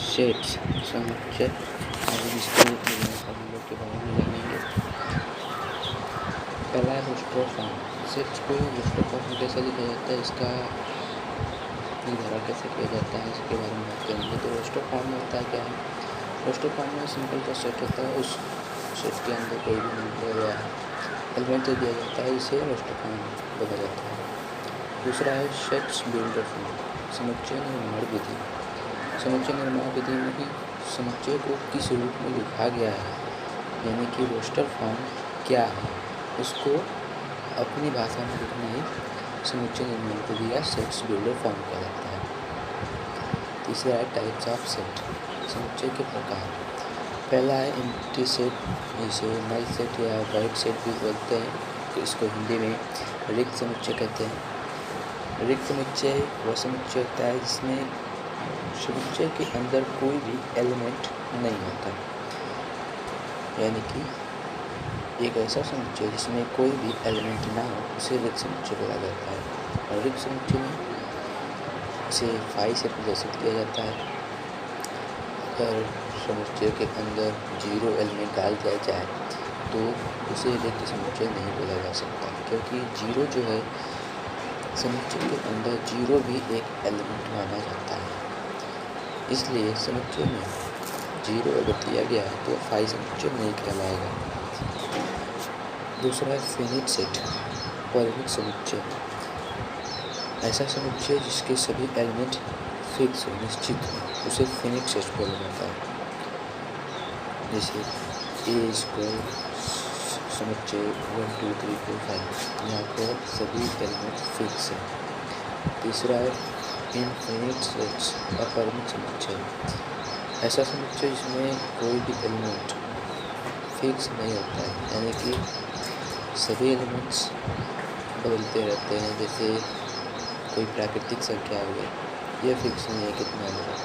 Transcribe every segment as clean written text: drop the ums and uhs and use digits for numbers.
Sets समुच्चय जिसके हम लोग के बारे में जानेंगे। पहला है रोस्टर फॉर्म। सेट्स को रोस्टर फॉर्म में कैसे लिखा जाता है, इसका निर्धारण कैसे किया जाता है, इसके बारे में बात करेंगे। तो रोस्टर फॉर्म में होता है क्या है, रोस्टर फॉर्म में सिंपल का सेट होता है, उस सेट के अंदर कोई भी नंबर या एलिमेंट दिया जाता है, इसे रोस्टर फॉर्म बोला जाता है। दूसरा है सेट्स बिल्डर फॉर्म, समुच्चय निर्माण विधि। समुच्चय निर्माण विधि में ही समुच्चय को किस रूप में लिखा गया है, यानी कि रोस्टर फॉर्म क्या है, उसको अपनी भाषा में लिखना ही समुच्चय निर्माण विधि या सेट्स बिल्डर फॉर्म कहलाता है। तीसरा है टाइप्स ऑफ सेट, समुच्चय के प्रकार। पहला है एम्प्टी सेट, इसे नल सेट या वाइड सेट भी बोलते हैं, तो इसको हिंदी में रिक्त समुच्चय कहते हैं। रिक्त समुच्चय वह समुच्चय होता है जिसमें समुच्चय के अंदर कोई भी एलिमेंट नहीं होता, यानी कि एक ऐसा समुच्चय जिसमें कोई भी एलिमेंट ना हो उसे रिक्त समुच्चय बोला जाता है। और रिक्त समुच्चय में इसे फाई से प्रदर्शित किया जाता है। अगर समुच्चय के अंदर 0 एलिमेंट डाल दिया जाए तो उसे रिक्त समुच्चय नहीं बोला जा सकता, क्योंकि 0 जो है समुच्चय के अंदर 0 भी एक एलिमेंट माना जाता है, इसलिए समुच्चय में 0 अगर दिया गया है तो फाई समुच्चय नहीं कहलाएगा। दूसरा है फिनिट सेट, परिमित समुच्चय। ऐसा समुच्चय जिसके सभी एलिमेंट फिक्स हो, निश्चित हो, उसे फिनिट सेट बोला जाता है। जैसे ए स्क्वायर समुच्चय 1 2 3 4 5, यहाँ पर सभी एलिमेंट फिक्स है। तीसरा है इनफिनिट सेट्स, अपरिमित समुच्चय। ऐसा समुच्चय जिसमें कोई भी एलिमेंट फिक्स नहीं होता है, यानी कि सभी एलिमेंट्स बदलते रहते हैं। जैसे कोई प्राकृतिक संख्या हो गई, यह फिक्स नहीं है कितना होगा,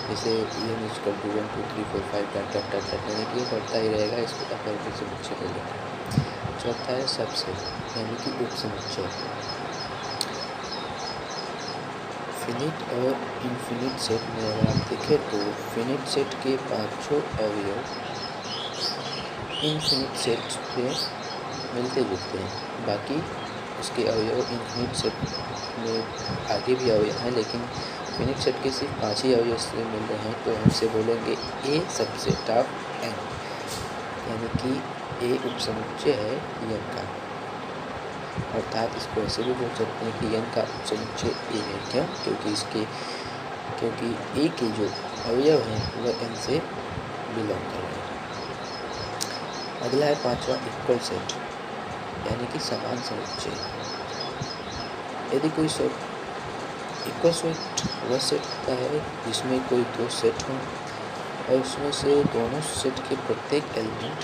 जैसे ये निश्चित 1 2 3 4 5 डॉट यानी कि ये बढ़ता ही रहेगा, इसको अपरिमित समुच्चय बोलते हैं। चौथा है सबसेट, यानी कि उप समुच्चय। फिनिट और इनफिनिट सेट में अगर आप देखें तो फिनिट सेट के 5 अवयव इनफिनिट सेट से मिलते जुलते हैं, बाकी उसके अवयव इनफिनिट सेट में आगे भी अवयव हैं, लेकिन फिनिट सेट के सिर्फ 5 ही अवयव से मिल रहे हैं, तो हमसे बोलेंगे ए सबसेट ऑफ एन, यानी कि ए उपसमुच्चय है एन का। अर्थात इसको ऐसे भी बोल सकते हैं कि एन का उपसमुच्चय ए है। क्यों? क्योंकि ए के जो अवयव हैं वह एन से बिलोंग कर रहे हैं। अगला है 5वां इक्वल सेट, यानी कि समान समुच्चय। यदि कोई सेट इक्वल सेट वह सेट होता है जिसमें कोई 2 सेट हों और उसमें से दोनों सेट के प्रत्येक एलिमेंट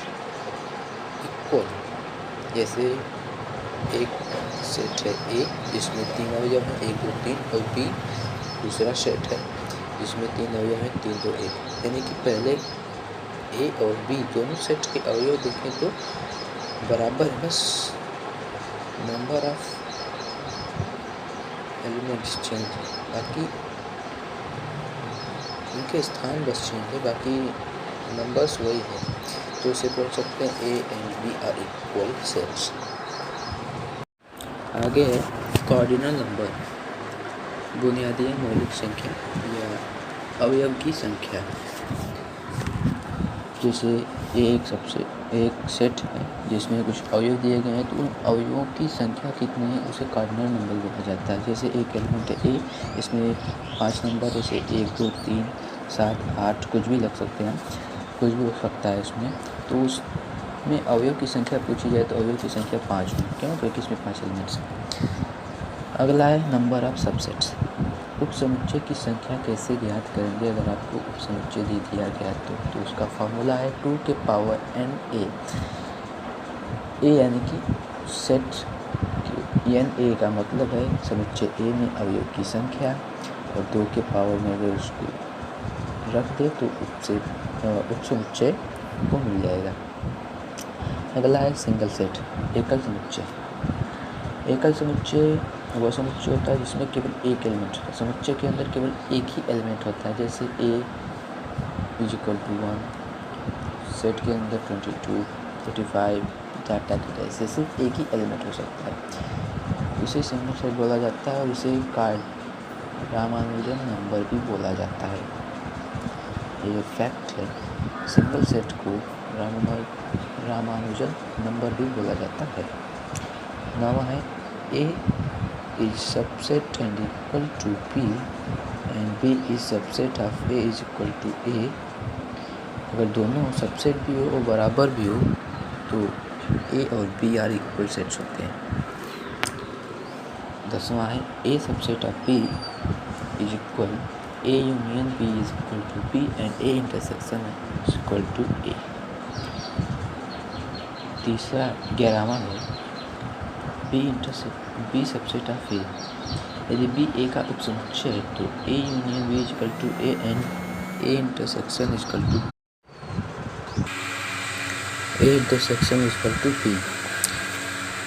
इक्वल। जैसे एक सेट है ए जिसमें 3 अवयव हैं 1 2 3, और बी दूसरा सेट है जिसमें 3 अवयव हैं 3 2 1, यानी कि पहले ए और बी दोनों सेट के अवयव देखें तो बराबर है, बस नंबर ऑफ एलिमेंट्स चेंज है, बाकी उनके स्थान बस चेंज है, बाकी नंबर्स वही है। तो इसे बोल सकते हैं A and B are equal sets. आगे है कॉर्डिनल नंबर, बुनियादी मौलिक संख्या या अवयव की संख्या। जैसे एक सेट है जिसमें कुछ अवयव दिए गए हैं, तो उन अवयवों की संख्या कितनी है उसे कार्डिनल नंबर बोला जाता है। जैसे एक एलिमेंट है ए, इसमें 5 नंबर, जैसे 1 2 3 7 8 कुछ भी लग सकते हैं, कुछ भी हो सकता है इसमें। तो उसमें अवयव की संख्या पूछी जाए तो अवयव की संख्या 5 है। क्यों? क्योंकि इसमें 5 एलिमेंट्स हैं। अगला है नंबर ऑफ सबसेट्स, उपसमुच्चय की संख्या कैसे ज्ञात करेंगे अगर आपको उपसमुच्चय दे दिया गया तो उसका फार्मूला है 2 के पावर n a। ए यानी कि सेट n a का मतलब है समुच्चय ए में अवयव की संख्या, और 2 के पावर में अगर उसको रख दे तो उपसमुच्चय को मिल जाएगा। अगला है सिंगल सेट, एकल समुच्चय। एकल समुच्चय वह समुच्चय होता है जिसमें केवल एक एलिमेंट होता है। समुच्चय के अंदर केवल एक ही एलिमेंट होता है, जैसे A = 1, सेट के अंदर 22, 45, डाटा ऐसे सिर्फ एक ही एलिमेंट हो सकता है। इसे सिंगल सेट बोला जाता है और इसे रामानुजन नंबर भी बोला जाता है। ये फैक्ट है, सिंगल सेट को रामानुजन नंबर भी बोला जाता है। नवा है A is subset and equal to B and B is subset of A is equal to A। अगर दोनों सबसेट भी हो और बराबर भी हो तो A और B आर इक्वल सेट्स होते हैं। 10वां है A subset of B is equal A union B is equal to B and A intersection is equal to A। तीसरा 11वां है B सबसेट ऑफ A। यदि B A का उपसमुच्चय है तो A union B is equal to A and A intersection is equal to P।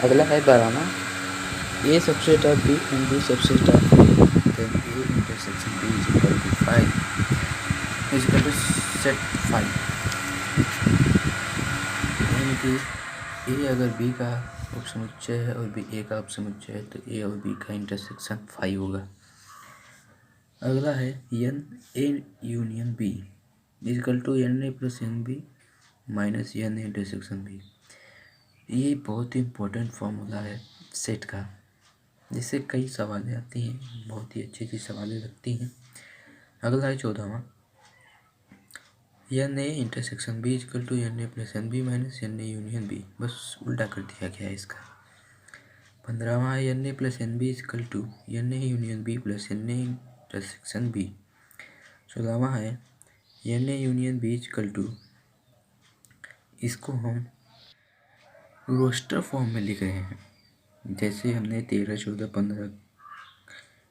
अगला है 12वां A subset of B and B subset of A then A intersection B is equal to 5 is equal to set 5। यानी कि A अगर B का उपसमुच्चय है और B A का उपसमुच्चय है तो A और B का इंटरसेक्शन 5 होगा। अगला है N A union B equal to NA plus NB minus NA intersection B। ये बहुत ही इम्पोर्टेंट फॉर्मूला है सेट का, जिससे कई सवालें आती हैं, बहुत ही अच्छी सवालें लगती हैं। अगला है 14वां NA intersection B equal to NA plus NB minus NA union B। बस उल्टा कर दिया गया है इसका। 15वां है NA plus NB equal to NA union B plus NA intersection B। 16वां है NA union B equal to, इसको हम रोस्टर फॉर्म में लिख रहे हैं। जैसे हमने 13, 14, 15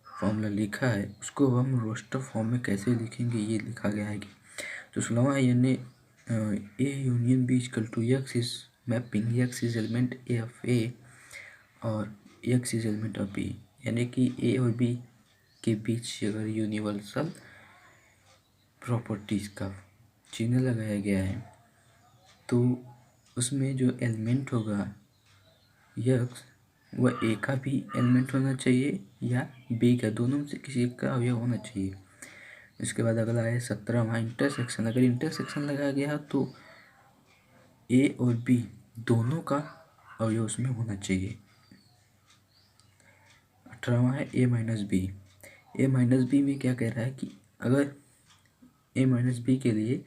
फॉर्मूला लिखा है, उसको हम रोस्टर फॉर्म में कैसे लिखेंगे ये लिखा गया है कि तो 16वां है A union B equal to X is mapping X is element A of A और X is element of B। यानी कि A और B के बीच अगर यूनिवर्सल प्रॉपर्टीज़ का चिन्ह लगाया गया है तो उसमें जो एलिमेंट होगा X वह A का भी एलिमेंट होना चाहिए या B का, दोनों में से किसी एक का अवयव होना चाहिए। इसके बाद अगला है 17वां इंटरसेक्शन। अगर इंटरसेक्शन लगाया गया तो A और B दोनों का अवयव उसमें होना चाहिए। 18वां है A minus B. A minus B में क्या कह रहा है कि अगर A माइनस बी के लिए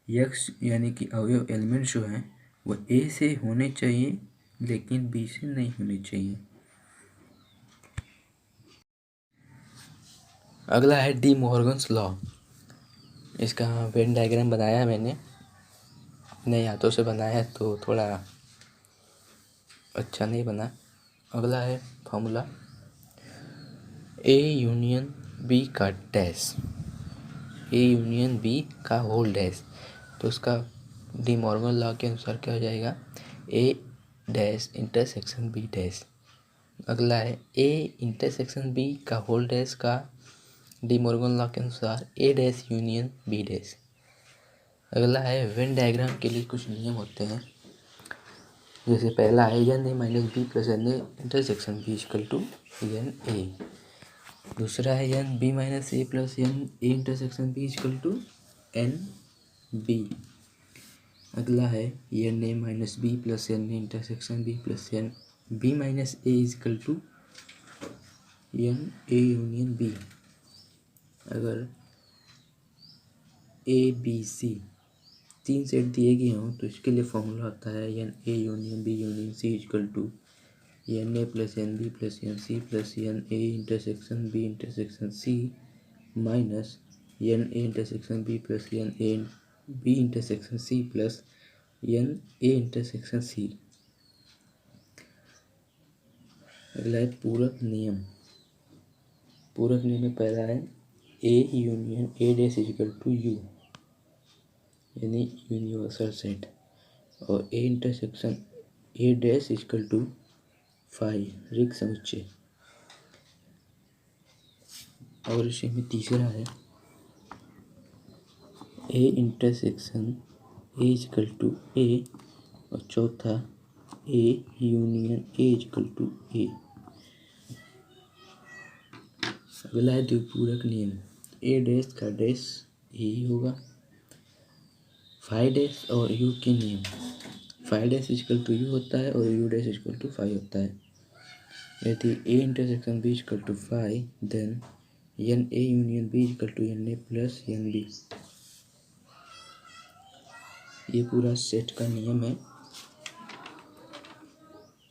X यानी कि अवयव एलिमेंट जो है वह A से होने चाहिए लेकिन B से नहीं होने चाहिए। अगला है डी मॉर्गन्स लॉ। इसका वेन डायग्राम बनाया मैंने अपने हाथों से बनाया है तो थोड़ा अच्छा नहीं बना। अगला है फॉर्मूला A यूनियन B का डैश, A यूनियन B का होल डैश। तो उसका डी मॉर्गन लॉ के अनुसार क्या हो जाएगा A dash intersection B dash. अगला है A इंटरसेक्शन B का होल डैश का डी मॉर्गन लॉ के अनुसार A dash union B dash. अगला है वेन डायग्राम के लिए कुछ नियम होते हैं। जैसे पहला है NA minus B plus NA intersection B equal to NA। दूसरा है NB minus A plus NA intersection B equal to NB। अगला है NA minus B plus NA intersection B plus NB minus A equal to NA union B। अगर A B C 3 set दिए गए हों तो इसके लिए फॉर्मूला होता है NA union B union C equal to NA plus NB plus NC plus NA intersection B intersection C minus NA intersection B plus NA B intersection C plus NA intersection C। अगला है पूरक नियम। पूरक नियम में पहला है A union A dash equal to U यानी यूनिवर्सल सेट और A intersection A dash equal to 5 रिक्त समुच्चय। और इसी में तीसरा है A intersection A equal to A, और चौथा A union A equal to A. अगला है द्विपूरक नियम। ए डैश का डैश ए ही होगा। फाई डैश और यू के नियम। Phi dash equal to U होता है और U dash equal to phi होता है। यदि A intersection B equal to phi, then N A union B equal to N A plus N B. ये पूरा सेट का नियम है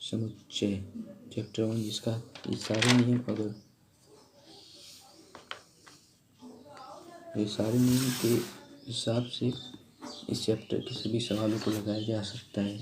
समुच्चय चैप्टर 1, जिसका ये सारे नियम के हिसाब से इस चैप्टर के सभी सवालों को लगाया जा सकता है।